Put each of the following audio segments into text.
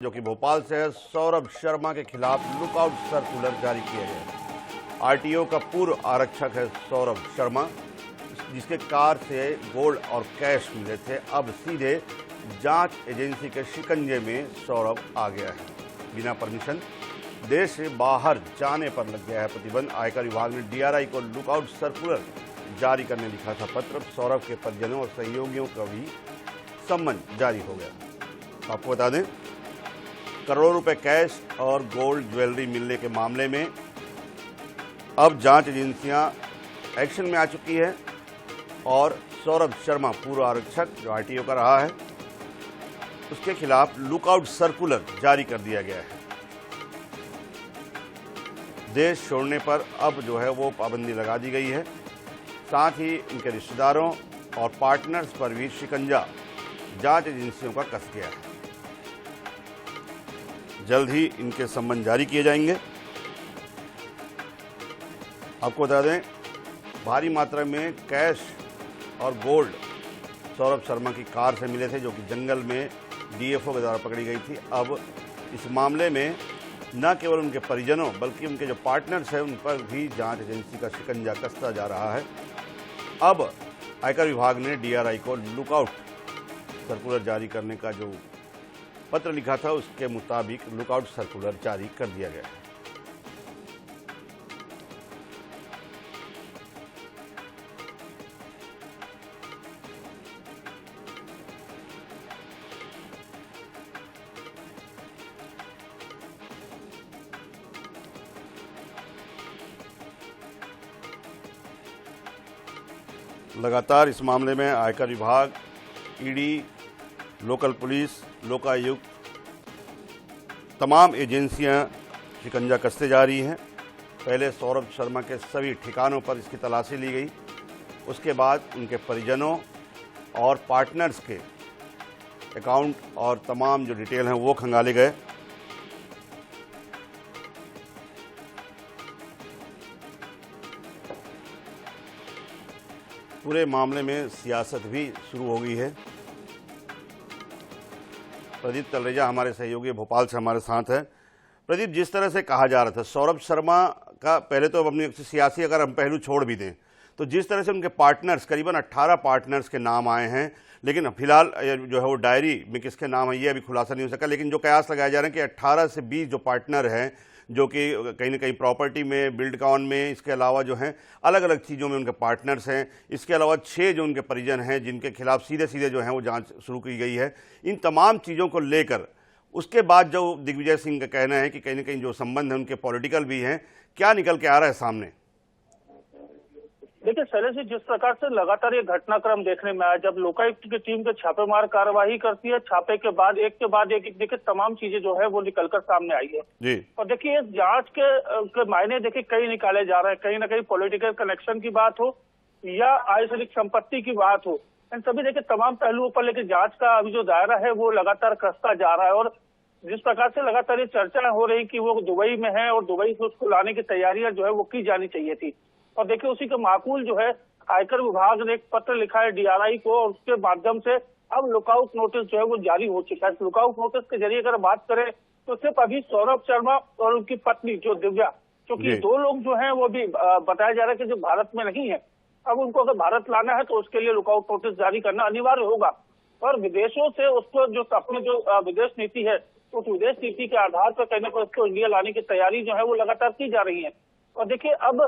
जो कि भोपाल से है, सौरभ शर्मा के खिलाफ लुकआउट सर्कुलर जारी किया गया है। आरटीओ का पूर्व आरक्षक है सौरभ शर्मा, जिसके कार से गोल्ड और कैश मिले थे। अब सीधे जांच एजेंसी के शिकंजे में सौरभ आ गया है। बिना परमिशन देश से बाहर जाने पर लग गया है प्रतिबंध। आयकर विभाग ने डीआरआई को लुकआउट सर्कुलर जारी करने लिखा था पत्र। सौरभ के परिजनों और सहयोगियों का भी सम्मन जारी हो गया। आपको बता दें, करोड़ों रुपए कैश और गोल्ड ज्वेलरी मिलने के मामले में अब जांच एजेंसियां एक्शन में आ चुकी है और सौरभ शर्मा पूर्व आरक्षक जो आरटीओ का रहा है, उसके खिलाफ लुकआउट सर्कुलर जारी कर दिया गया है। देश छोड़ने पर अब जो है वो पाबंदी लगा दी गई है। साथ ही इनके रिश्तेदारों और पार्टनर्स पर भी शिकंजा जांच एजेंसियों का कस गया है। जल्द ही इनके सम्मन जारी किए जाएंगे। आपको बता दें, भारी मात्रा में कैश और गोल्ड सौरभ शर्मा की कार से मिले थे, जो कि जंगल में डीएफओ के द्वारा पकड़ी गई थी। अब इस मामले में न केवल उनके परिजनों बल्कि उनके जो पार्टनर्स हैं उन पर भी जांच एजेंसी का शिकंजा कसता जा रहा है। अब आयकर विभाग ने डीआरआई को लुकआउट सर्कुलर जारी करने का जो पत्र लिखा था, उसके मुताबिक लुकआउट सर्कुलर जारी कर दिया गया है। लगातार इस मामले में आयकर विभाग, ईडी, लोकल पुलिस, लोकायुक्त, तमाम एजेंसियां शिकंजा कसते जा रही हैं। पहले सौरभ शर्मा के सभी ठिकानों पर इसकी तलाशी ली गई। उसके बाद उनके परिजनों और पार्टनर्स के अकाउंट और तमाम जो डिटेल हैं वो खंगाले गए। पूरे मामले में सियासत भी शुरू हो गई है। प्रदीप तलरेजा हमारे सहयोगी भोपाल से हमारे साथ है। प्रदीप, जिस तरह से कहा जा रहा था सौरभ शर्मा का, पहले तो अपनी सियासी अगर हम पहलू छोड़ भी दें तो जिस तरह से उनके पार्टनर्स, करीबन 18 पार्टनर्स के नाम आए हैं, लेकिन फिलहाल जो है वो डायरी में किसके नाम है ये अभी खुलासा नहीं हो सका। लेकिन जो कयास लगाए जा रहे हैं कि 18 से 20 जो पार्टनर हैं, जो कि कहीं ना कहीं प्रॉपर्टी में, बिल्डकॉन में, इसके अलावा जो हैं अलग अलग चीज़ों में उनके पार्टनर्स हैं। इसके अलावा 6 जो उनके परिजन हैं जिनके खिलाफ सीधे सीधे जो हैं वो जांच शुरू की गई है। इन तमाम चीज़ों को लेकर उसके बाद जो दिग्विजय सिंह का कहना है कि कहीं ना कहीं जो संबंध है उनके पॉलिटिकल भी हैं, क्या निकल के आ रहा है सामने? देखिए शैलेश जी, जिस प्रकार से लगातार ये घटनाक्रम देखने में आया, जब लोकायुक्त की टीम के छापेमार कार्रवाई करती है, छापे के बाद एक देखिए तमाम चीजें जो है वो निकलकर सामने आई है जी। और देखिए इस जांच के मायने देखिए कई निकाले जा रहे हैं। कहीं ना कहीं पॉलिटिकल कनेक्शन की बात हो या आयसरिक संपत्ति की बात हो, इन सभी देखिए तमाम पहलुओं पर लेकिन जांच का अभी जो दायरा है वो लगातार कसता जा रहा है। और जिस प्रकार से लगातार ये चर्चा हो रही कि वो दुबई में है और दुबई से उसको लाने की तैयारियां जो है वो की जानी चाहिए थी। और देखिए उसी के माकूल जो है आयकर विभाग ने एक पत्र लिखा है डीआरआई को और उसके माध्यम से अब लुकआउट नोटिस जो है वो जारी हो चुका है। लुकआउट नोटिस के जरिए अगर बात करें तो सिर्फ अभी सौरभ शर्मा और उनकी पत्नी जो दिव्या, क्योंकि 2 लोग जो हैं वो भी बताया जा रहा है कि जो भारत में नहीं है, अब उनको अगर भारत लाना है तो उसके लिए लुकआउट नोटिस जारी करना अनिवार्य होगा। और विदेशों से उसको जो अपनी जो विदेश नीति है, उस विदेश नीति के आधार पर कहने पर उसको इंडिया लाने की तैयारी जो है वो लगातार की जा रही है। और देखिए अब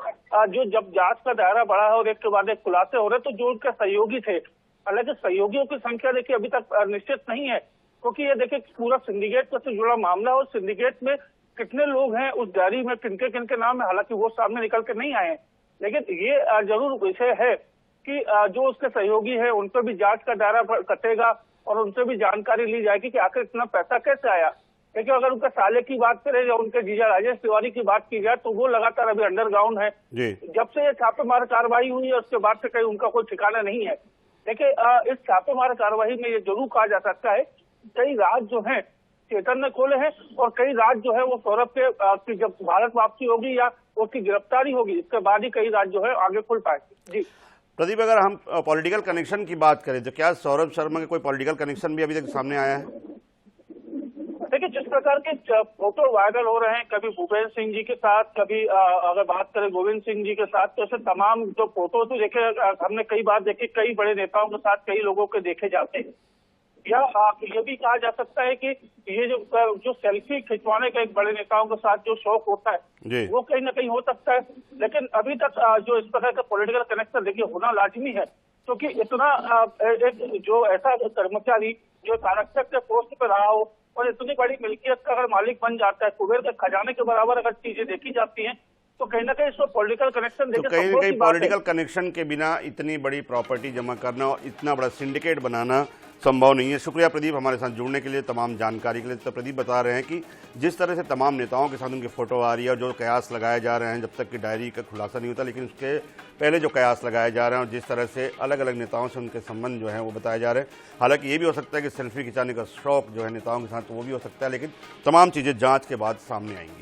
जो जब जांच का दायरा बढ़ा है और एक के बाद एक खुलासे हो रहे हैं, तो जो उनके सहयोगी थे, हालांकि सहयोगियों की संख्या देखिए अभी तक निश्चित नहीं है, क्योंकि ये देखिए पूरा सिंडिकेट से जुड़ा मामला है और सिंडिकेट में कितने लोग हैं, उस डायरी में किनके किनके नाम है, हालांकि वो सामने निकल के नहीं आए हैं। लेकिन ये जरूर विषय है कि जो उसके सहयोगी है उन पर भी जांच का दायरा कटेगा और उनसे भी जानकारी ली जाएगी कि आखिर इतना पैसा कैसे आया। देखिए अगर उनके साले की बात करें या उनके जीजा राजेश तिवारी की बात की जाए तो वो लगातार अभी अंडरग्राउंड है। जब से ये छापेमार कार्रवाई हुई है उसके बाद से कहीं उनका कोई ठिकाना नहीं है। देखिए इस छापेमार कार्रवाई में ये जरूर कहा जा सकता है कई राज जो है चेतन ने खोले हैं और कई राज जो है वो सौरभ के जब भारत वापसी होगी या उसकी गिरफ्तारी होगी इसके बाद ही कई राज जो है आगे खुल पाएंगे। जी प्रदीप, अगर हम पॉलिटिकल कनेक्शन की बात करें तो क्या सौरभ शर्मा के कोई पॉलिटिकल कनेक्शन भी अभी तक सामने आया है? देखिए जिस प्रकार के फोटो वायरल हो रहे हैं, कभी भूपेंद्र सिंह जी के साथ, कभी अगर बात करें गोविंद सिंह जी के साथ, तो ऐसे तमाम जो फोटो तो देखे हमने कई बार देखे, कई बड़े नेताओं के साथ कई लोगों के देखे जाते हैं। या ये भी कहा जा सकता है कि ये जो सेल्फी खिंचवाने का एक बड़े नेताओं के साथ जो शौक होता है वो कहीं ना कहीं हो सकता है, लेकिन अभी तक जो इस प्रकार का पॉलिटिकल कनेक्शन देखिए होना लाजमी है, क्योंकि इतना एक जो ऐसा कर्मचारी जो आरक्षक के पोस्ट पे रहा हो और इतनी बड़ी मिल्कियत का अगर मालिक बन जाता है, कुबेर के खजाने के बराबर अगर चीजें देखी जाती हैं, तो कहीं ना कहीं इसको पॉलिटिकल कनेक्शन तो कहीं ना कहीं पॉलिटिकल कनेक्शन के बिना इतनी बड़ी प्रॉपर्टी जमा करना और इतना बड़ा सिंडिकेट बनाना संभव नहीं है। शुक्रिया प्रदीप हमारे साथ जुड़ने के लिए, तमाम जानकारी के लिए। तो प्रदीप बता रहे हैं कि जिस तरह से तमाम नेताओं के साथ उनकी फोटो आ रही है और जो कयास लगाए जा रहे हैं, जब तक कि डायरी का खुलासा नहीं होता, लेकिन उसके पहले जो कयास लगाए जा रहे हैं और जिस तरह से अलग अलग नेताओं से उनके संबंध जो है वो बताए जा रहे हैं। हालांकि ये भी हो सकता है कि सेल्फी खिंचाने का शौक जो है नेताओं के साथ वो भी हो सकता है, लेकिन तमाम चीज़ें जाँच के बाद सामने आएंगी।